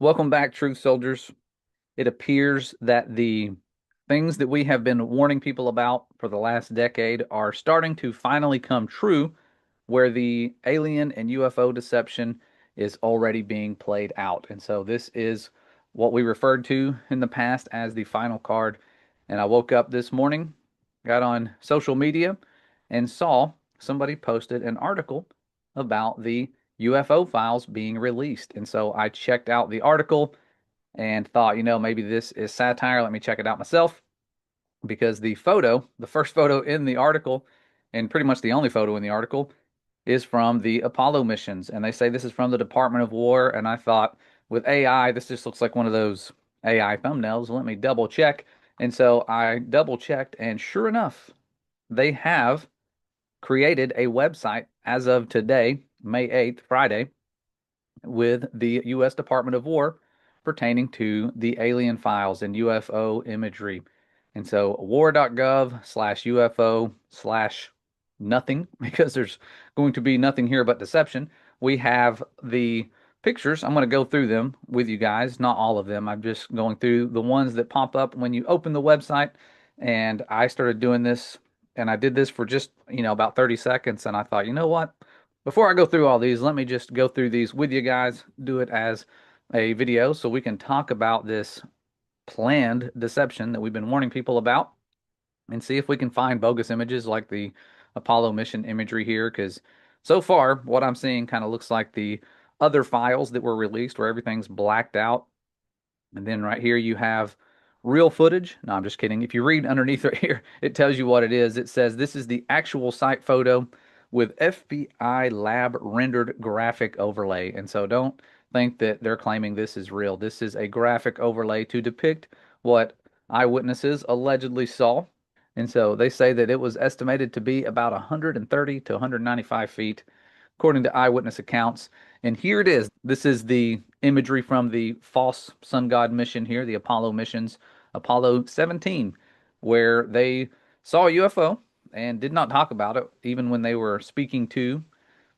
Welcome back, Truth Soldiers. It appears that the things that we have been warning people about for the last decade are starting to finally come true, where the alien and UFO deception is already being played out. And so this is what we referred to in the past as the final card. And I woke up this morning, got on social media, and saw somebody posted an article about the UFO files being released. And so I checked out the article and thought, maybe this is satire. Let me check it out myself because the first photo in the article, and pretty much the only photo in the article, is from the Apollo missions. And they say this is from the Department of War. And I thought, with AI, this just looks like one of those AI thumbnails. Let me double check. And so I double checked, and sure enough, they have created a website as of today, May 8th, Friday, with the U.S. Department of War pertaining to the alien files and UFO imagery. And so war.gov/UFO slash nothing, because there's going to be nothing here but deception. We have the pictures. I'm going to go through them with you guys, not all of them. I'm just going through the ones that pop up when you open the website. And I started doing this, and I did this for just, about 30 seconds. And I thought, you know what? Before I go through all these, let me just go through these with you guys, do it as a video so we can talk about this planned deception that we've been warning people about and see if we can find bogus images like the Apollo mission imagery here. Because so far, what I'm seeing kind of looks like the other files that were released where everything's blacked out. And then right here you have real footage. No, I'm just kidding. If you read underneath right here, it tells you what it is. It says this is the actual site photo with FBI lab rendered graphic overlay. And so don't think that they're claiming this is real. This is a graphic overlay to depict what eyewitnesses allegedly saw. And so they say that it was estimated to be about 130 to 195 feet according to eyewitness accounts. And here it is. This is the imagery from the false sun god mission here, the Apollo missions, Apollo 17, where they saw a UFO and did not talk about it, even when they were speaking to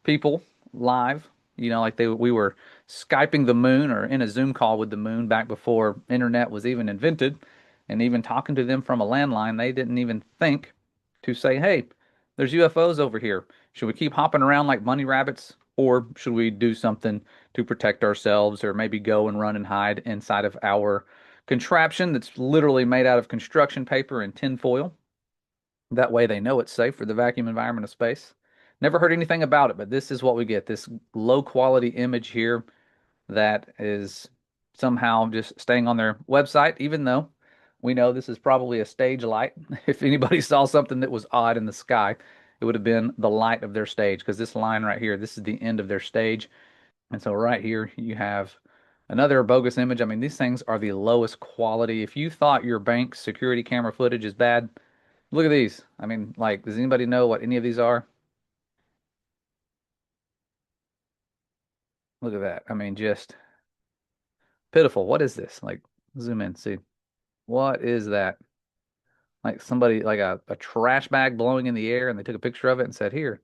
people live. Like we were Skyping the moon or in a Zoom call with the moon back before internet was even invented, and even talking to them from a landline, they didn't even think to say, "Hey, there's UFOs over here. Should we keep hopping around like bunny rabbits, or should we do something to protect ourselves, or maybe go and run and hide inside of our contraption that's literally made out of construction paper and tin foil? That way they know it's safe for the vacuum environment of space." Never heard anything about it, but this is what we get. This low quality image here that is somehow just staying on their website, even though we know this is probably a stage light. If anybody saw something that was odd in the sky, it would have been the light of their stage, because this line right here, this is the end of their stage. And so right here, you have another bogus image. I mean, these things are the lowest quality. If you thought your bank's security camera footage is bad, look at these. I mean, like, does anybody know what any of these are? Look at that. I mean, just pitiful. What is this? Like, zoom in, see. What is that? Like somebody, like a trash bag blowing in the air, and they took a picture of it and said, "Here,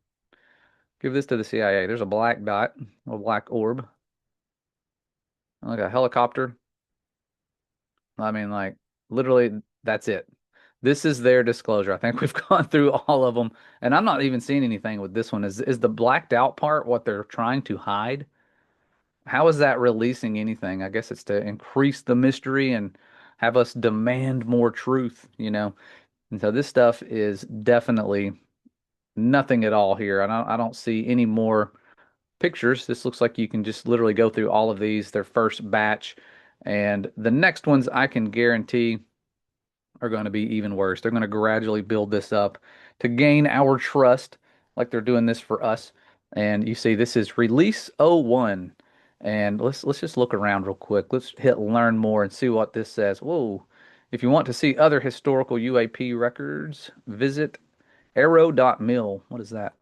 give this to the CIA." There's a black dot, a black orb, like a helicopter. I mean, like, literally, that's it. This is their disclosure. I think we've gone through all of them, and I'm not even seeing anything with this one. Is the blacked out part what they're trying to hide? How is that releasing anything? I guess it's to increase the mystery and have us demand more truth. And so this stuff is definitely nothing at all here. I don't see any more pictures. This looks like you can just literally go through all of these, their first batch, and the next ones I can guarantee are going to be even worse. They're going to gradually build this up to gain our trust, like they're doing this for us. And you see, this is release 01. And let's just look around real quick. Let's hit learn more and see what this says. Whoa. If you want to see other historical UAP records, visit arrow.mil. What is that?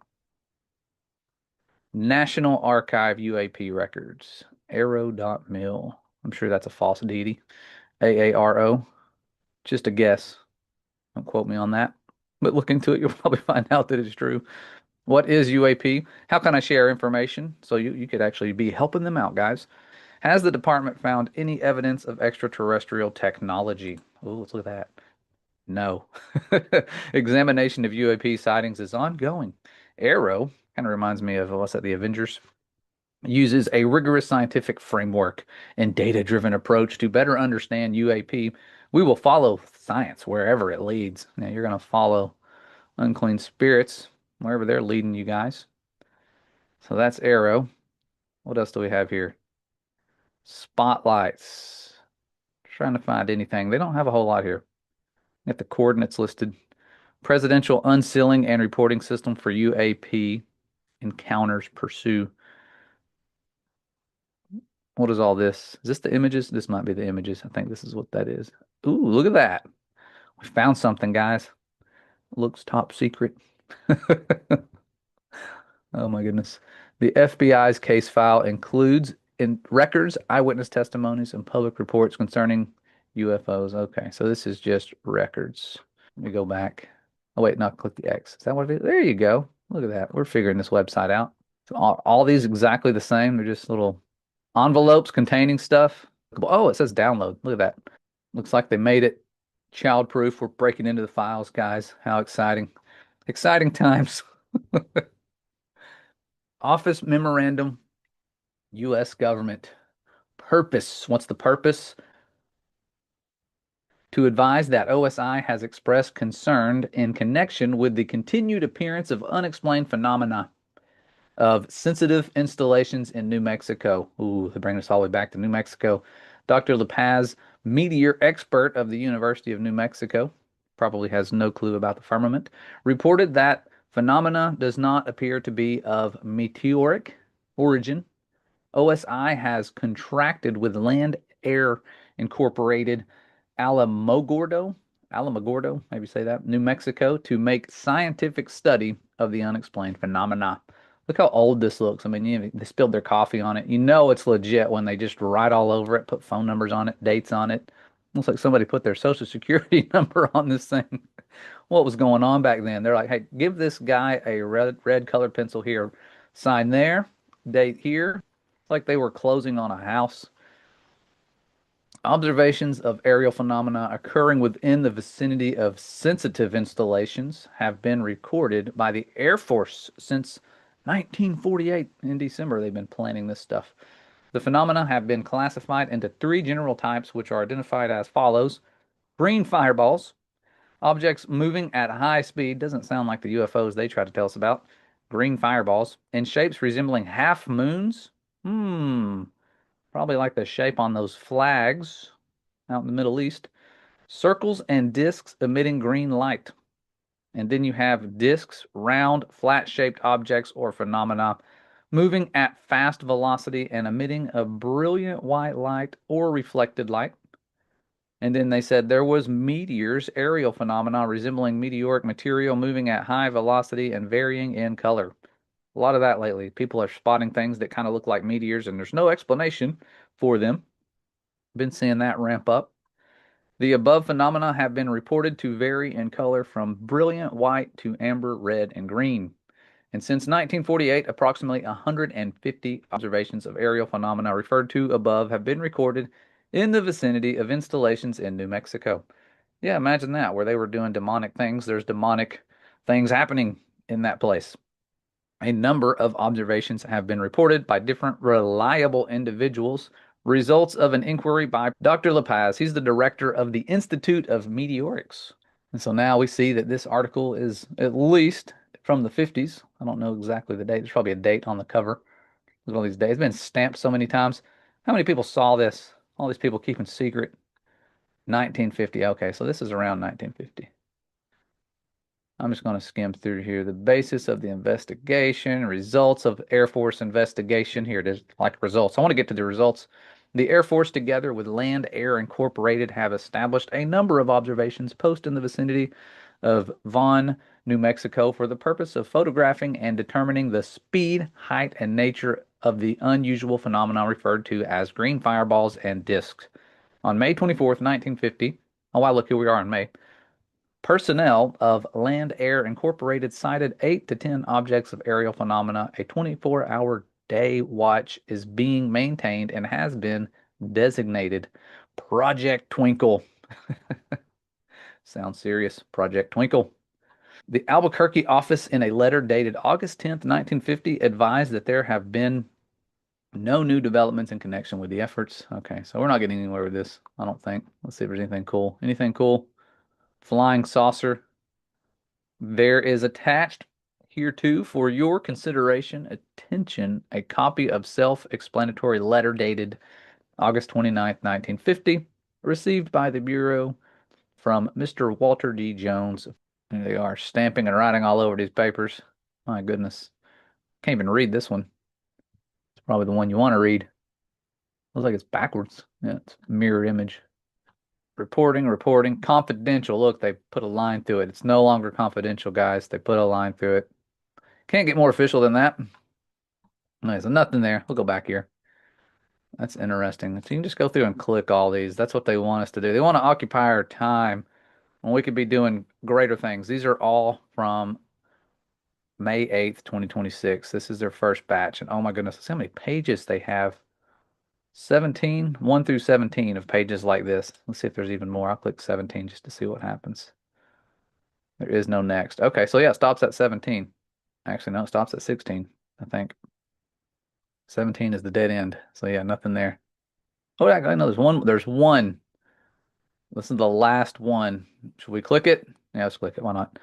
National Archive UAP records. Arrow.mil. I'm sure that's a false deity. AARO. Just a guess. Don't quote me on that. But look into it, you'll probably find out that it's true. What is UAP? How can I share information? So you could actually be helping them out, guys. Has the department found any evidence of extraterrestrial technology? Oh, let's look at that. No. Examination of UAP sightings is ongoing. Arrow kind of reminds me of what's that, the Avengers? Uses a rigorous scientific framework and data-driven approach to better understand UAP. We will follow science wherever it leads. Now you're going to follow unclean spirits wherever they're leading you guys. So that's Arrow. What else do we have here? Spotlights. Trying to find anything. They don't have a whole lot here. Get the coordinates listed. Presidential unsealing and reporting system for UAP encounters pursue. What is all this? Is this the images? This might be the images. I think this is what that is. Ooh, look at that. We found something, guys. Looks top secret. Oh my goodness. The FBI's case file includes in records, eyewitness testimonies, and public reports concerning UFOs. Okay, so this is just records. Let me go back. Oh wait, no, click the X. Is that what it is? There you go. Look at that. We're figuring this website out. So all these exactly the same. They're just little envelopes containing stuff. Oh, it says download. Look at that. Looks like they made it child-proof. We're breaking into the files, guys. How exciting. Exciting times. Office memorandum, U.S. government. Purpose. What's the purpose? To advise that OSI has expressed concern in connection with the continued appearance of unexplained phenomena of sensitive installations in New Mexico. Ooh, they bring us all the way back to New Mexico. Dr. La Paz, meteor expert of the University of New Mexico, probably has no clue about the firmament, reported that phenomena does not appear to be of meteoric origin. OSI has contracted with Land Air Incorporated Alamogordo, Alamogordo, maybe say that, New Mexico, to make scientific study of the unexplained phenomena. Look how old this looks. I mean, they spilled their coffee on it. You know it's legit when they just write all over it, put phone numbers on it, dates on it. Looks like somebody put their social security number on this thing. What was going on back then? They're like, hey, give this guy a red colored pencil here, sign there, date here. It's like they were closing on a house. Observations of aerial phenomena occurring within the vicinity of sensitive installations have been recorded by the Air Force since 1948. In December, they've been planning this stuff. The phenomena have been classified into three general types, which are identified as follows: green fireballs, objects moving at high speed, doesn't sound like the UFOs they try to tell us about, green fireballs, in shapes resembling half moons. Hmm, probably like the shape on those flags out in the Middle East. Circles and discs emitting green light. And then you have discs, round, flat-shaped objects or phenomena moving at fast velocity and emitting a brilliant white light or reflected light. And then they said there was meteors, aerial phenomena resembling meteoric material moving at high velocity and varying in color. A lot of that lately. People are spotting things that kind of look like meteors, and there's no explanation for them. Been seeing that ramp up. The above phenomena have been reported to vary in color from brilliant white to amber, red, and green. And since 1948, approximately 150 observations of aerial phenomena referred to above have been recorded in the vicinity of installations in New Mexico. Yeah, imagine that, where they were doing demonic things. There's demonic things happening in that place. A number of observations have been reported by different reliable individuals. Results of an inquiry by Dr. La Paz. He's the director of the Institute of Meteorics. And so now we see that this article is at least from the 50s. I don't know exactly the date. There's probably a date on the cover. There's all these dates. It's been stamped so many times. How many people saw this? All these people keeping secret. 1950. Okay, so this is around 1950. I'm just going to skim through here. The basis of the investigation, results of Air Force investigation. Here it is, like results. I want to get to the results. The Air Force, together with Land Air Incorporated, have established a number of observations posted in the vicinity of Vaughn, New Mexico, for the purpose of photographing and determining the speed, height, and nature of the unusual phenomena referred to as green fireballs and disks. On May 24th, 1950, oh wow, look, here we are in May. Personnel of Land Air Incorporated cited 8 to 10 objects of aerial phenomena, a 24-hour Day Watch is being maintained and has been designated Project Twinkle. Sounds serious. Project Twinkle. The Albuquerque office, in a letter dated August 10th, 1950, advised that there have been no new developments in connection with the efforts. Okay, so we're not getting anywhere with this, I don't think. Let's see if there's anything cool. Anything cool? Flying saucer. There is attached here too for your consideration, attention, a copy of self-explanatory letter dated August 29th, 1950, received by the Bureau from Mr. Walter D. Jones. There they are, stamping and writing all over these papers. My goodness. Can't even read this one. It's probably the one you want to read. Looks like it's backwards. Yeah, it's a mirror image. Reporting, confidential. Look, they put a line through it. It's no longer confidential, guys. They put a line through it. Can't get more official than that. Nice, so nothing there. We'll go back here. That's interesting. So you can just go through and click all these. That's what they want us to do. They want to occupy our time when we could be doing greater things. These are all from May 8th, 2026. This is their first batch. And oh my goodness, see how many pages they have. 17, 1 through 17 of pages like this. Let's see if there's even more. I'll click 17 just to see what happens. There is no next. Okay, so yeah, it stops at 17. Actually, no, it stops at 16, I think. 17 is the dead end. So yeah, nothing there. Oh, yeah, I know there's one. There's one. This is the last one. Should we click it? Yeah, let's click it. Why not?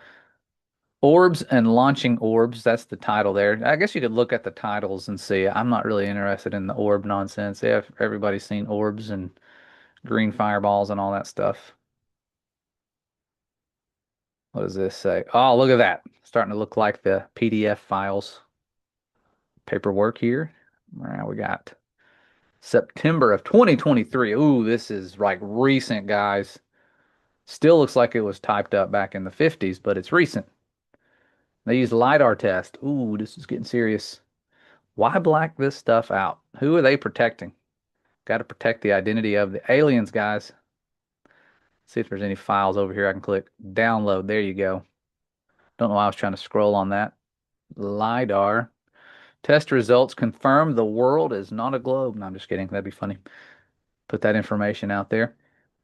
Orbs and launching orbs. That's the title there. I guess you could look at the titles and see. I'm not really interested in the orb nonsense. Yeah, everybody's seen orbs and green fireballs and all that stuff. What does this say? Oh, look at that. Starting to look like the PDF files. Paperwork here. All right, we got September of 2023. Ooh, this is like recent, guys. Still looks like it was typed up back in the 50s, but it's recent. They use LiDAR test. Ooh, this is getting serious. Why black this stuff out? Who are they protecting? Got to protect the identity of the aliens, guys. See if there's any files over here I can click. Download. There you go. Don't know why I was trying to scroll on that. LiDAR. Test results confirm the world is not a globe. No, I'm just kidding. That'd be funny. Put that information out there.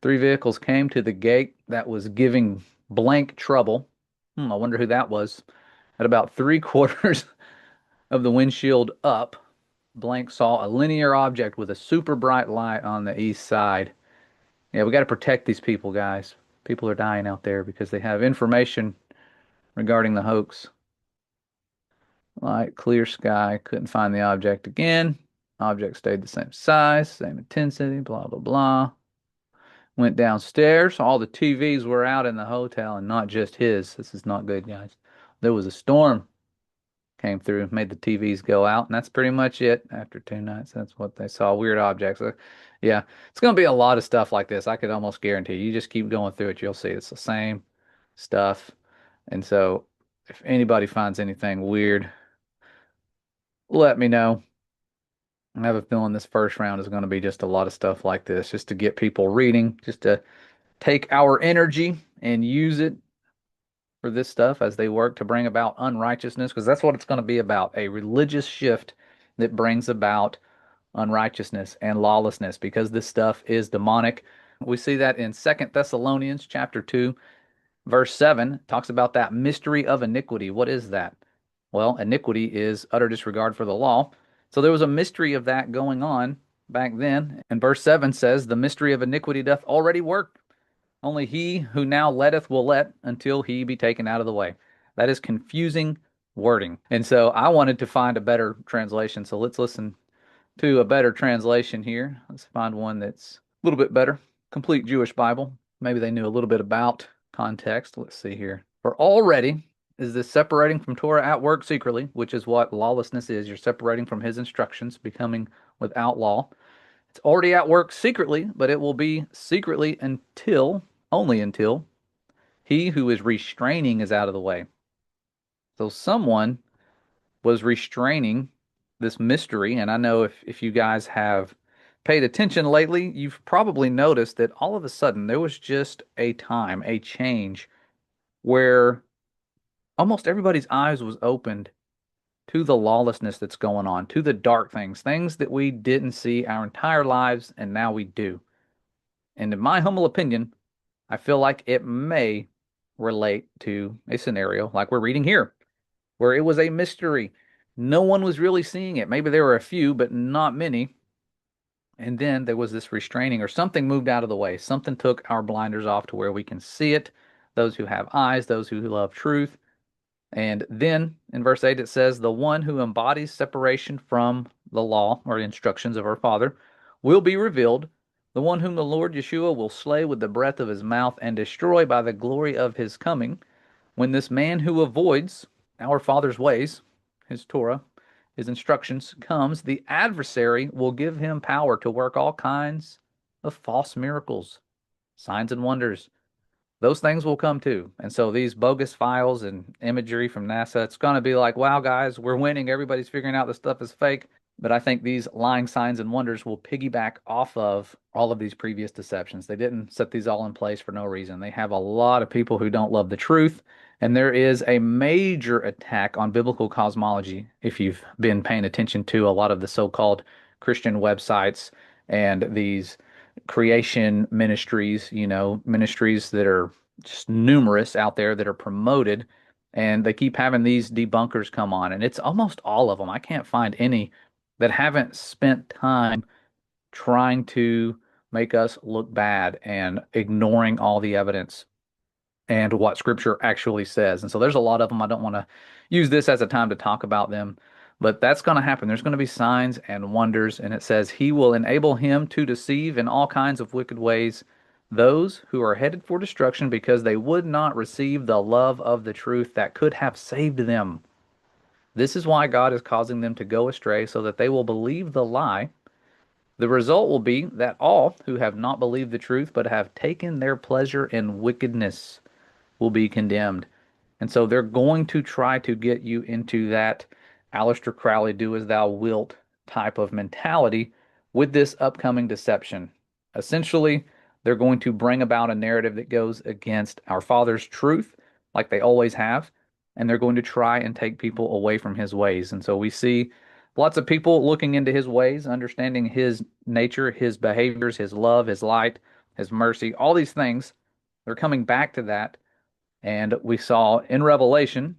Three vehicles came to the gate that was giving blank trouble. I wonder who that was. At about three-quarters of the windshield up, blank saw a linear object with a super bright light on the east side. Yeah, we got to protect these people, guys. People are dying out there because they have information regarding the hoax. Light, clear sky, couldn't find the object again. Object stayed the same size, same intensity, blah, blah, blah. Went downstairs. All the TVs were out in the hotel and not just his. This is not good, guys. There was a storm came through, made the TVs go out, and that's pretty much it. After 2 nights, that's what they saw. Weird objects. Yeah, it's going to be a lot of stuff like this. I could almost guarantee you. You just keep going through it, you'll see it's the same stuff. And so, if anybody finds anything weird, let me know. I have a feeling this first round is going to be just a lot of stuff like this, just to get people reading, just to take our energy and use it for this stuff as they work to bring about unrighteousness, because that's what it's going to be about, a religious shift that brings about unrighteousness and lawlessness, because this stuff is demonic. We see that in Second Thessalonians chapter 2, verse 7, talks about that mystery of iniquity. What is that? Well, iniquity is utter disregard for the law. So there was a mystery of that going on back then. And verse 7 says, the mystery of iniquity doth already work. Only he who now letteth will let until he be taken out of the way. That is confusing wording. And so I wanted to find a better translation. So let's listen to a better translation here. Let's find one that's a little bit better. Complete Jewish Bible. Maybe they knew a little bit about context. Let's see here. For already is this separating from Torah at work secretly, which is what lawlessness is. You're separating from his instructions, becoming without law. It's already at work secretly, but it will be secretly only until, he who is restraining is out of the way. So someone was restraining this mystery. And I know if you guys have paid attention lately, you've probably noticed that all of a sudden there was just a time, a change where almost everybody's eyes was opened to the lawlessness that's going on, to the dark things, things that we didn't see our entire lives and now we do. And in my humble opinion, I feel like it may relate to a scenario like we're reading here, where it was a mystery. No one was really seeing it. Maybe there were a few, but not many. And then there was this restraining, or something moved out of the way. Something took our blinders off to where we can see it. Those who have eyes, those who love truth. And then in verse 8, it says, the one who embodies separation from the law or instructions of our Father will be revealed, the one whom the Lord Yeshua will slay with the breath of his mouth and destroy by the glory of his coming. When this man who avoids our Father's ways, his Torah, his instructions, comes, the adversary will give him power to work all kinds of false miracles, signs, and wonders. Those things will come too. And so these bogus files and imagery from NASA, it's going to be like, wow, guys, we're winning. Everybody's figuring out this stuff is fake. But I think these lying signs and wonders will piggyback off of all of these previous deceptions. They didn't set these all in place for no reason. They have a lot of people who don't love the truth. And there is a major attack on biblical cosmology if you've been paying attention to a lot of the so-called Christian websites and these creation ministries, ministries that are just numerous out there that are promoted. And they keep having these debunkers come on. And it's almost all of them. I can't find any that haven't spent time trying to make us look bad and ignoring all the evidence and what scripture actually says. And so there's a lot of them. I don't want to use this as a time to talk about them, but that's going to happen. There's going to be signs and wonders. And it says, he will enable him to deceive in all kinds of wicked ways those who are headed for destruction because they would not receive the love of the truth that could have saved them. This is why God is causing them to go astray so that they will believe the lie. The result will be that all who have not believed the truth but have taken their pleasure in wickedness will be condemned. And so they're going to try to get you into that Aleister Crowley, do as thou wilt type of mentality with this upcoming deception. Essentially, they're going to bring about a narrative that goes against our Father's truth, like they always have, and they're going to try and take people away from his ways. And so we see lots of people looking into his ways, understanding his nature, his behaviors, his love, his light, his mercy, all these things. They're coming back to that. And we saw in Revelation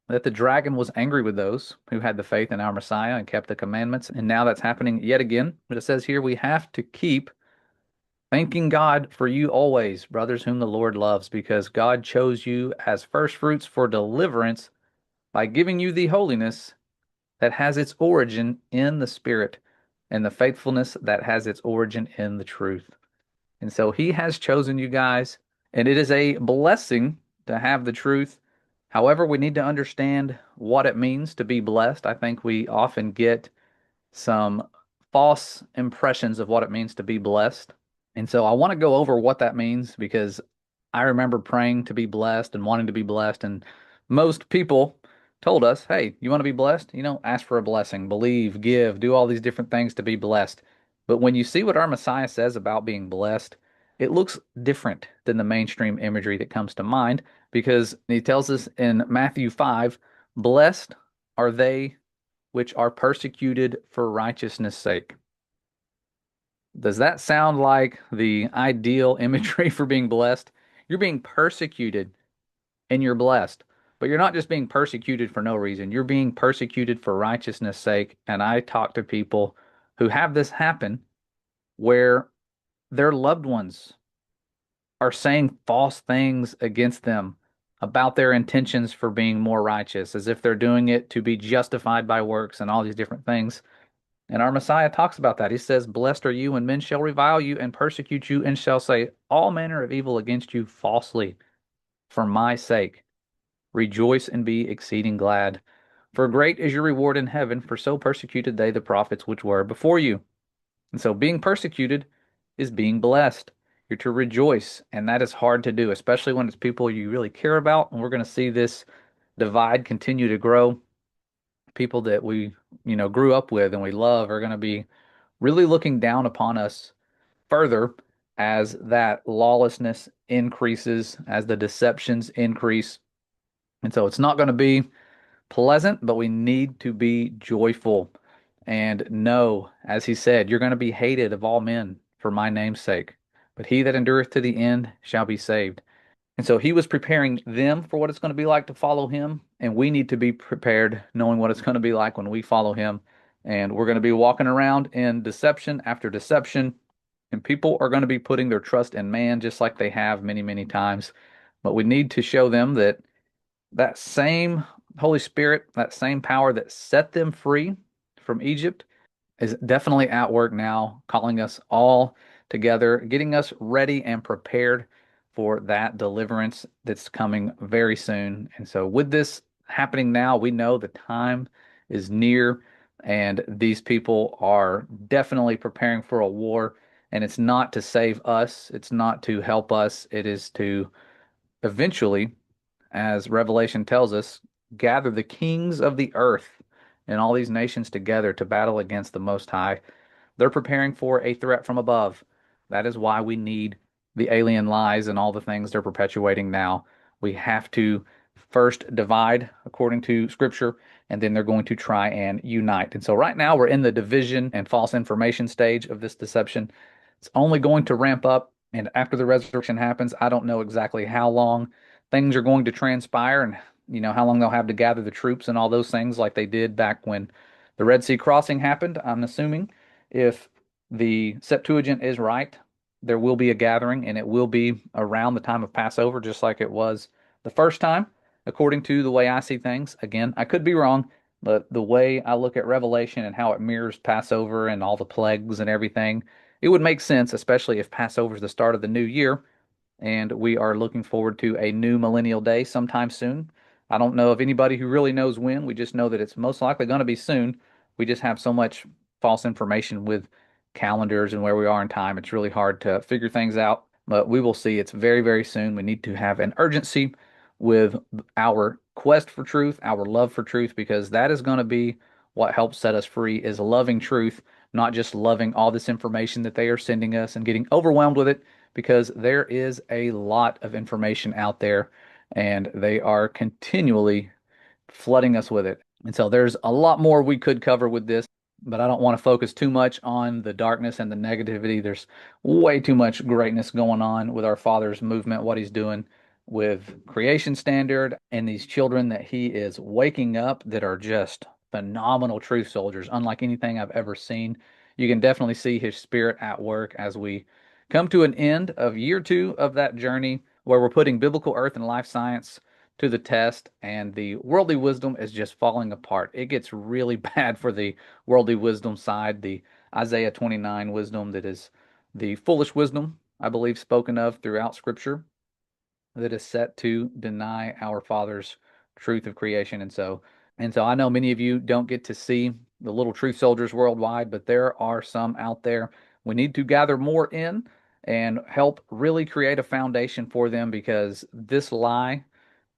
that the dragon was angry with those who had the faith in our Messiah and kept the commandments. And now that's happening yet again. But it says here we have to keep thanking God for you always, brothers whom the Lord loves, because God chose you as first fruits for deliverance by giving you the holiness that has its origin in the Spirit and the faithfulness that has its origin in the truth. And so he has chosen you guys, and it is a blessing to have the truth. However, we need to understand what it means to be blessed. I think we often get some false impressions of what it means to be blessed. And so I want to go over what that means because I remember praying to be blessed and wanting to be blessed. And most people told us, hey, you want to be blessed? Ask for a blessing, believe, give, do all these different things to be blessed. But when you see what our Messiah says about being blessed, it looks different than the mainstream imagery that comes to mind because he tells us in Matthew 5, blessed are they which are persecuted for righteousness' sake. Does that sound like the ideal imagery for being blessed? You're being persecuted and you're blessed. But you're not just being persecuted for no reason. You're being persecuted for righteousness' sake. And I talk to people who have this happen where their loved ones are saying false things against them about their intentions for being more righteous, as if they're doing it to be justified by works and all these different things. And our Messiah talks about that. He says, blessed are you when men shall revile you and persecute you and shall say all manner of evil against you falsely for my sake. Rejoice and be exceeding glad. For great is your reward in heaven, for so persecuted they the prophets which were before you. And so being persecuted is being blessed. You're to rejoice, and that is hard to do, especially when it's people you really care about. And we're going to see this divide continue to grow. People that we, grew up with and we love are going to be really looking down upon us further as that lawlessness increases, as the deceptions increase. And so it's not going to be pleasant, but we need to be joyful and know, as he said, you're going to be hated of all men for my name's sake, but he that endureth to the end shall be saved. And so he was preparing them for what it's going to be like to follow him, and we need to be prepared knowing what it's going to be like when we follow him. And we're going to be walking around in deception after deception, and people are going to be putting their trust in man just like they have many, many times. But we need to show them that that same Holy Spirit, that same power that set them free from Egypt is definitely at work now, calling us all together, getting us ready and prepared for that deliverance that's coming very soon. And so, with this happening now, we know the time is near, and these people are definitely preparing for a war. And it's not to save us, it's not to help us, it is to eventually, as Revelation tells us, gather the kings of the earth and all these nations together to battle against the Most High. They're preparing for a threat from above. That is why we need the alien lies and all the things they're perpetuating now. We have to first divide according to Scripture, and then they're going to try and unite. And so right now we're in the division and false information stage of this deception. It's only going to ramp up, and after the resurrection happens, I don't know exactly how long things are going to transpire and how long they'll have to gather the troops and all those things like they did back when the Red Sea crossing happened. I'm assuming if the Septuagint is right, there will be a gathering and it will be around the time of Passover, just like it was the first time, according to the way I see things. Again, I could be wrong, but the way I look at Revelation and how it mirrors Passover and all the plagues and everything, it would make sense, especially if Passover is the start of the new year and we are looking forward to a new millennial day sometime soon. I don't know of anybody who really knows when. We just know that it's most likely going to be soon. We just have so much false information with calendars and where we are in time. It's really hard to figure things out, but we will see. It's very, very soon. We need to have an urgency with our quest for truth, our love for truth, because that is going to be what helps set us free is loving truth, not just loving all this information that they are sending us and getting overwhelmed with it because there is a lot of information out there and they are continually flooding us with it. And so there's a lot more we could cover with this, but I don't want to focus too much on the darkness and the negativity. There's way too much greatness going on with our Father's movement, what he's doing with creation standard and these children that he is waking up that are just phenomenal truth soldiers, unlike anything I've ever seen. You can definitely see his spirit at work as we come to an end of year two of that journey where we're putting biblical earth and life science to the test, and the worldly wisdom is just falling apart. It gets really bad for the worldly wisdom side, the Isaiah 29 wisdom that is the foolish wisdom, I believe, spoken of throughout Scripture, that is set to deny our Father's truth of creation. And so I know many of you don't get to see the little truth soldiers worldwide, but there are some out there. We need to gather more in and help really create a foundation for them because this lie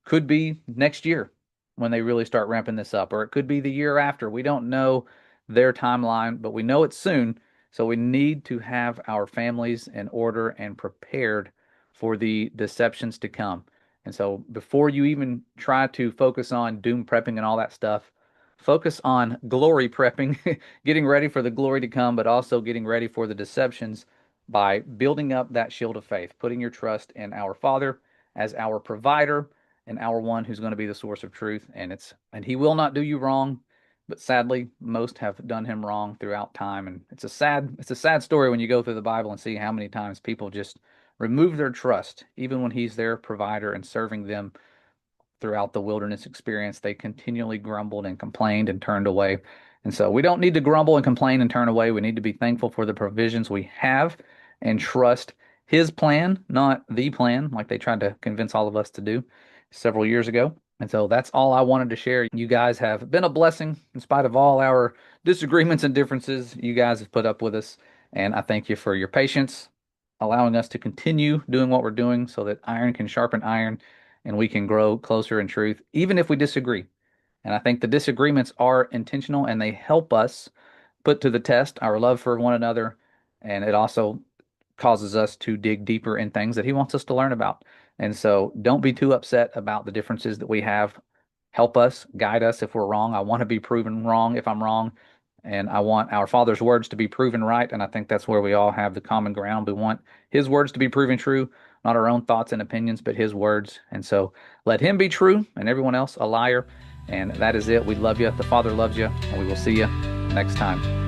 could be next year when they really start ramping this up, or it could be the year after. We don't know their timeline, but we know it's soon. So we need to have our families in order and prepared for the deceptions to come. And so before you even try to focus on doom prepping and all that stuff, focus on glory prepping, getting ready for the glory to come, but also getting ready for the deceptions by building up that shield of faith, putting your trust in our Father as our provider and our one who's going to be the source of truth. And he will not do you wrong, but sadly, most have done him wrong throughout time. And it's a sad story when you go through the Bible and see how many times people just remove their trust, even when he's their provider and serving them throughout the wilderness experience. They continually grumbled and complained and turned away. And so we don't need to grumble and complain and turn away. We need to be thankful for the provisions we have and trust his plan, not the plan, like they tried to convince all of us to do several years ago. And so that's all I wanted to share. You guys have been a blessing in spite of all our disagreements and differences. You guys have put up with us. And I thank you for your patience, allowing us to continue doing what we're doing so that iron can sharpen iron and we can grow closer in truth, even if we disagree. And I think the disagreements are intentional and they help us put to the test our love for one another. And it also causes us to dig deeper in things that he wants us to learn about. And so don't be too upset about the differences that we have. help us, guide us if we're wrong. I want to be proven wrong if I'm wrong, and I want our Father's words to be proven right. And I think that's where we all have the common ground. We want His words to be proven true, not our own thoughts and opinions, but His words. And so let Him be true and everyone else a liar. And that is it. We love you. The Father loves you, and we will see you next time.